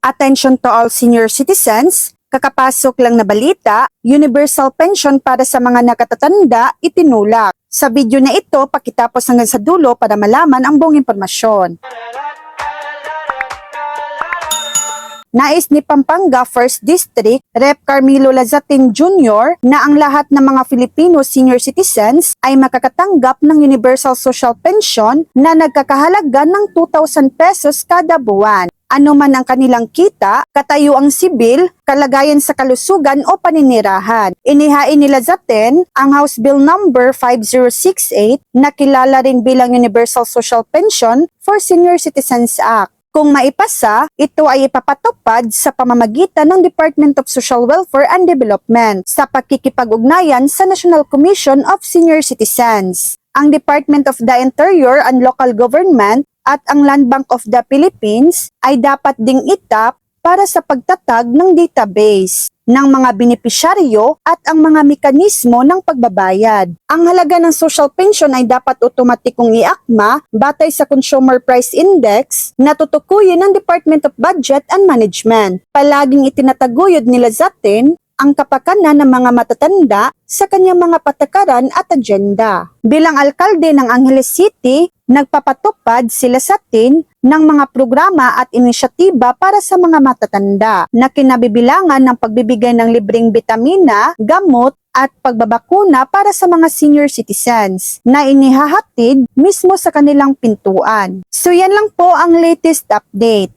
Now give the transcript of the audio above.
Attention to all senior citizens, kakapasok lang na balita, universal pension para sa mga nakatatanda itinulak. Sa video na ito, pakitapos hanggang sa dulo para malaman ang buong impormasyon. Nais ni Pampanga 1st District, Rep. Carmelo Lazatin Jr. na ang lahat ng mga Filipino senior citizens ay makakatanggap ng Universal Social Pension na nagkakahalaga ng 2,000 pesos kada buwan. Ano man ang kanilang kita, katayuang sibil, kalagayan sa kalusugan o paninirahan. Inihain ni Lazatin ang House Bill number 5068 na kilala rin bilang Universal Social Pension for Senior Citizens Act. Kung maipasa, ito ay ipapatupad sa pamamagitan ng Department of Social Welfare and Development sa pakikipag-ugnayan sa National Commission of Senior Citizens. Ang Department of the Interior and Local Government at ang Land Bank of the Philippines ay dapat ding itap para sa pagtatag ng database ng mga benepisyaryo at ang mga mekanismo ng pagbabayad. Ang halaga ng social pension ay dapat otomatikong iakma batay sa Consumer Price Index na tutukuyin ng Department of Budget and Management. Palaging itinataguyod ni Lazatin ang kapakanan ng mga matatanda sa kanyang mga patakaran at agenda. Bilang alkalde ng Angeles City, nagpapatupad sila sa atin ng mga programa at inisyatiba para sa mga matatanda na kinabibilangan ng pagbibigay ng libreng bitamina, gamot at pagbabakuna para sa mga senior citizens na inihahatid mismo sa kanilang pintuan. So yan lang po ang latest update.